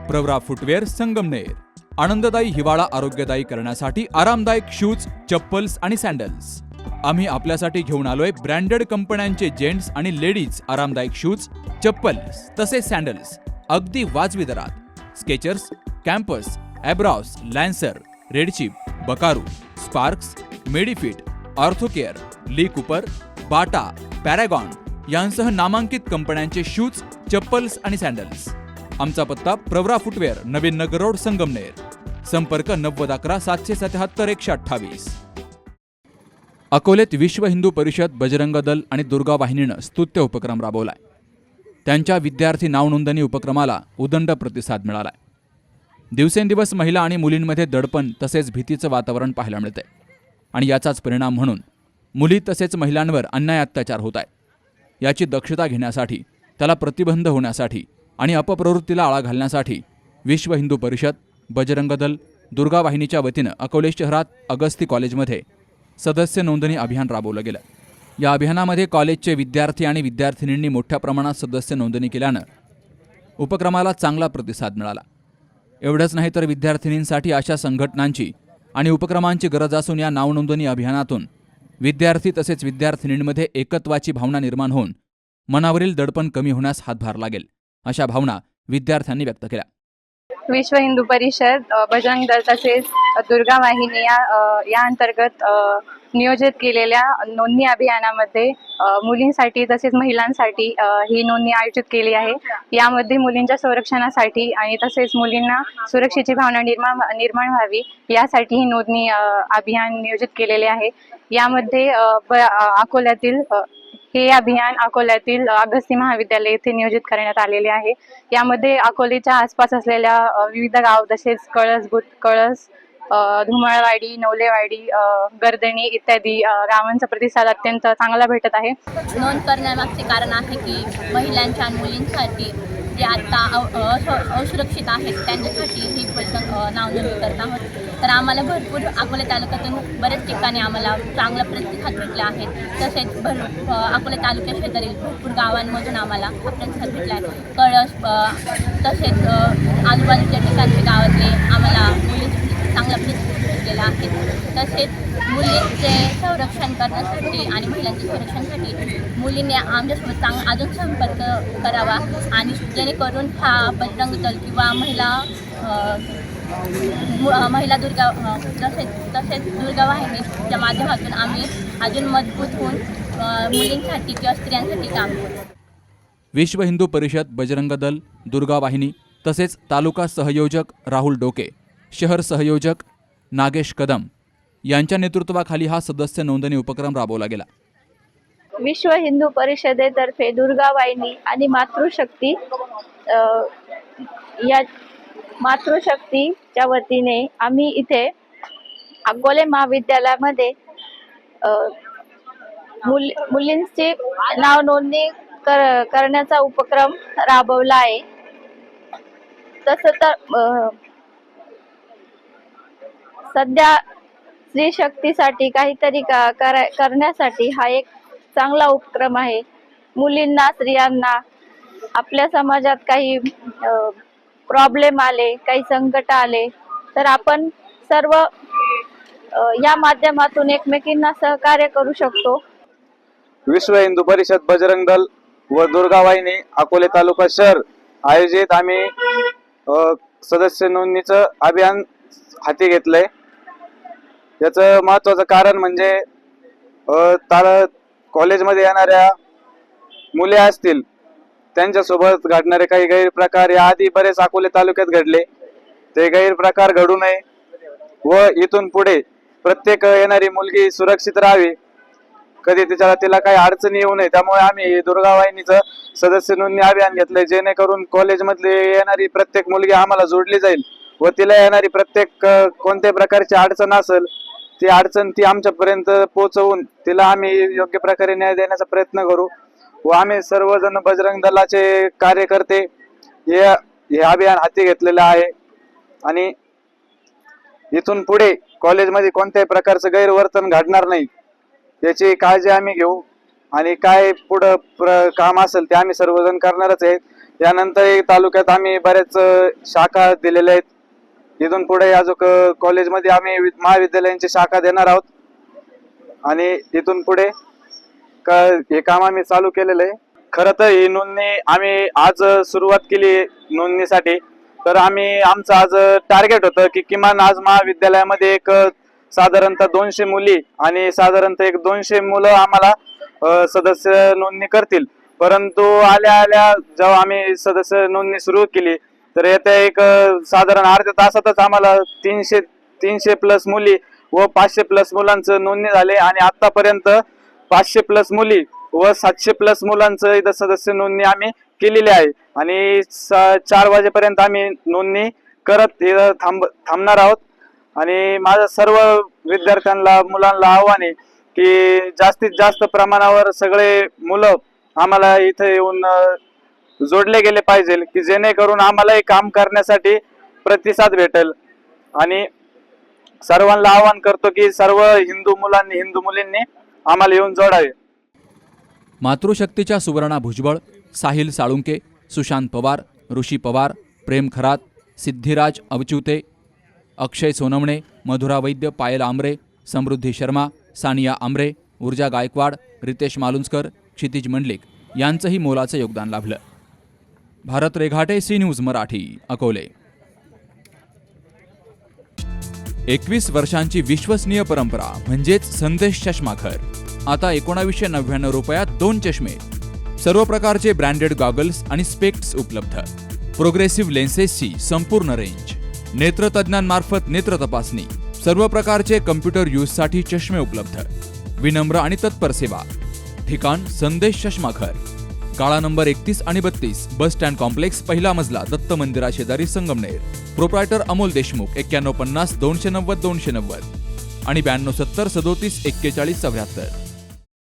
Pravara footwear Sangamner आनंददायी हिवाळा आरोग्यदायी करण्यासाठी आरामदायक शूज, चप्पल्स आणि सॅन्डल्स। आम्ही आपल्यासाठी घेऊन आलोय ब्रँडेड कंपन्यांचे जेंट्स आणि लेडीज आरामदायक शूज, चप्पल्स तसेच सॅन्डल्स अगदी वाजवी दरात। स्केचर्स, कॅम्पस, एब्राउस, Lancer, red chief, Buckaroo, Sparx, Medifit, Orthocare, Lee Cooper, Bata, Paragon यांसह नामांकित कंपन्यांचे शूज, चप्पल्स आणि सॅन्डल्स। आमचा पत्ता प्रवरा फुटवेअर, नवीन नगर रोड, संगमनेर। संपर्क 9011 777 128। अकोलेत विश्व हिंदू परिषद, बजरंग दल आणि दुर्गा वाहिनीनं स्तुत्य उपक्रम राबवलाय। त्यांच्या विद्यार्थी नाव नोंदणी उपक्रमाला उदंड प्रतिसाद मिळालाय। दिवसेंदिवस महिला आणि मुलींमध्ये दडपण तसेच भीतीचं वातावरण पाहायला मिळतंय आणि याचाच परिणाम म्हणून मुली तसेच महिलांवर अन्याय अत्याचार होत आहेत। याची दक्षता घेण्यासाठी, त्याला प्रतिबंध होण्यासाठी आणि अपप्रवृत्तीला आळा घालण्यासाठी विश्व हिंदू परिषद, बजरंग दल, दुर्गा वाहिनीच्या वतीनं अकोले शहरात अगस्ती कॉलेजमध्ये सदस्य नोंदणी अभियान राबवलं गेलं। या अभियानामध्ये कॉलेजचे विद्यार्थी आणि विद्यार्थिनींनी मोठ्या प्रमाणात सदस्य नोंदणी केल्यानं उपक्रमाला चांगला प्रतिसाद मिळाला। एवढंच नाही तर विद्यार्थिनींसाठी अशा संघटनांची आणि उपक्रमांची गरज असून या नाव नोंदणी अभियानातून विद्यार्थी तसेच विद्यार्थिनींमध्ये एकत्वाची भावना निर्माण होऊन मनावरील दडपण कमी होण्यास हातभार लागेल, अशा भावना विद्यार्थ्यांनी व्यक्त केल्या। विश्व हिंदू परिषद, बजरंग दल तसेच दुर्गा वाहिनी या अंतर्गत नियोजित केलेल्या नोंदणी अभियानामध्ये मुलींसाठी तसेच महिलांसाठी ही नोंदणी आयोजित केली आहे। यामध्ये मुलींच्या संरक्षणासाठी आणि तसेच मुलींना सुरक्षेची भावना निर्माण व्हावी यासाठी ही नोंदणी अभियान नियोजित केलेले आहे। यामध्ये हे अभियान अकोल्यातील अगस्ती महाविद्यालय येथे नियोजित करण्यात आलेले आहे। यामध्ये अकोलेच्या आसपास असलेल्या विविध गाव तसेच कळस, धुमाळवाडी, नवलेवाडी, गर्दणी इत्यादी गावांचा प्रतिसाद अत्यंत चांगला भेटत आहे। नोंद करण्यामागचे कारण आहे की महिलांच्या आणि मुलींसाठी जे आता असुरक्षित आहेत त्यांच्यासाठी ही नाव नोंदणी करत आहोत। तर आम्हाला भरपूर अकोले तालुक्यातून बरेच ठिकाणी आम्हाला चांगला प्रतिसाद भेटला आहे। तसेच अकोले तालुक्या शेजारील भरपूर गावांमधून आम्हाला प्रतिसाद भेटला आहे। कळस तसेच आजूबाजूच्या ठिकाणचे गावातले आम्हाला मुलींसाठी चांगला प्रतिसाद भेटलेला आहे। तसेच मुलींचे संरक्षण करण्यासाठी आणि महिलांच्या संरक्षणासाठी मुलींनी आमच्यासोबत अजून संपर्क करावा आणि जेणेकरून हा बजरंग दल किंवा महिला दुर्गा तसेच दुर्गा वाहिनीच्या माध्यमातून आम्ही अजून मजबूत होऊन मुलींसाठी किंवा स्त्रियांसाठी काम करू। विश्व हिंदू परिषद, बजरंग दल, दुर्गा वाहिनी तसेच तालुका सहयोजक राहुल डोके, शहर सहयोजक नागेश कदम यांच्या नेतृत्वाखाली हा सदस्य नोंदणी उपक्रम राबवला गेला। विश्व हिंदू परिषदेतर्फे दुर्गा वाहिनी आणि मातृशक्तीच्या वतीने आम्ही इथे अकोले महाविद्यालयामध्ये मुलींची नाव नोंदणी करण्याचा उपक्रम राबवला आहे। तसं तर सध्या स्त्री शक्तीसाठी काहीतरी करण्यासाठी हा एक चांगला उपक्रम आहे। मुलींना, स्त्रियांना आपल्या समाजात काही प्रॉब्लेम आले, काही संकट आले तर आपण सर्व या माध्यमातून एकमेकींना सहकार्य करू शकतो। विश्व हिंदू परिषद, बजरंग दल व दुर्गा वाहिनी अकोले तालुका शहर आयोजित आम्ही सदस्य नोंदणीचं अभियान हाती घेतलंय। याचं महत्त्वाचं कारण म्हणजे कॉलेजमध्ये येणाऱ्या मुले असतील त्यांच्यासोबत घडणारे काही गैरप्रकार याआधी बरेच अकोले तालुक्यात घडले, ते गैरप्रकार घडू नये व इथून पुढे प्रत्येक येणारी मुलगी सुरक्षित राहावी, कधी तिला काही अडचणी येऊ नये। त्यामुळे आम्ही दुर्गा वाहिनीचं सदस्य नोंदणी अभियान घेतलंय, जेणेकरून कॉलेजमधली येणारी प्रत्येक मुलगी आम्हाला जोडली जाईल व तिला येणारी प्रत्येक कोणत्याही प्रकारची अडचण असेल ती आमच्यापर्यंत पोहोचवून तिला आम्ही योग्य प्रकारे न्याय देण्याचा प्रयत्न करू व आम्ही सर्वजण बजरंग दलाचे कार्यकर्ते हे अभियान हाती घेतलेलं आहे आणि इथून पुढे कॉलेजमध्ये कोणत्याही प्रकारचं गैरवर्तन घडणार नाही याची काळजी आम्ही घेऊ आणि काय पुढं काम असेल ते आम्ही सर्वजण करणारच आहेत। यानंतर तालुक्यात आम्ही बऱ्याच शाखा दिलेल्या आहेत. इथून पुढे अजून कॉलेजमध्ये आम्ही महाविद्यालयांची शाखा देणार आहोत आणि इथून पुढे हे काम आम्ही चालू केलेलं आहे. खरं तर ही नोंदणी आम्ही आज सुरुवात केली नोंदणीसाठी. तर आमचं आज टार्गेट होतं की किमान आज महाविद्यालयामध्ये एक साधारणतः 200 मुली आणि साधारणतः एक 200 मुलं आम्हाला सदस्य नोंदणी करतील. परंतु आल्या जेव्हा आम्ही सदस्य नोंदणी सुरू केली तर येत्या एक साधारण अर्ध्या तासातच आम्हाला 300 प्लस मुली व 500 प्लस मुलांचं नोंदणी झाले आणि आतापर्यंत 500 प्लस मुली व 700 प्लस मुलांचं इथं सदस्य नोंदणी आम्ही केलेली आहे आणि 4 वाजेपर्यंत आम्ही नोंदणी करत थांबणार आहोत. आणि माझं सर्व विद्यार्थ्यांना मुलांना आव्हान आहे की जास्तीत जास्त प्रमाणावर सगळे मुलं आम्हाला इथे येऊन जोडले गेले पाहिजे की जेणेकरून आम्हाला हे काम करण्यासाठी प्रतिसाद भेटेल. आणि सर्वांना आवाहन करतो की सर्व हिंदू मुलींनी आम्हाला येऊन जोडावे. मातृशक्तीच्या सुवर्णा भुजबळ, साहिल साळुंके, सुशांत पवार, ऋषी पवार, प्रेम खरात, सिद्धिराज अवचुते, अक्षय सोनवणे, मधुरा वैद्य, पायल आमरे, समृद्धी शर्मा, सानिया आमरे, ऊर्जा गायकवाड, रितेश मालुंजकर, क्षितिज मंडलिक यांचंही मोलाचं योगदान लाभलं. Bharat Reghate, C news Marathi, Akole. 21 वर्षांची विश्वसनीय परंपरा म्हणजेच संदेश चष्माघर. आता 1999 रुपयात 2 चष्मे. सर्व प्रकारचे ब्रँडेड गॉगल्स आणि स्पेक्ट्स उपलब्ध. प्रोग्रेसिव्ह लेन्सेसची संपूर्ण रेंज. नेत्रतज्ञांमार्फत नेत्र तपासणी. सर्व प्रकारचे कम्प्युटर यूजसाठी चष्मे उपलब्ध. विनम्र आणि तत्पर सेवा. ठिकाण संदेश चष्माघर. गाळा नंबर 31 आणि 32, बस स्टँड कॉम्प्लेक्स, पहिला मजला, दत्त मंदिरा शेजारी, संगमनेर. प्रोप्रायटर अमोल देशमुख. 9150 290 290 आणि 9270 37 41 74.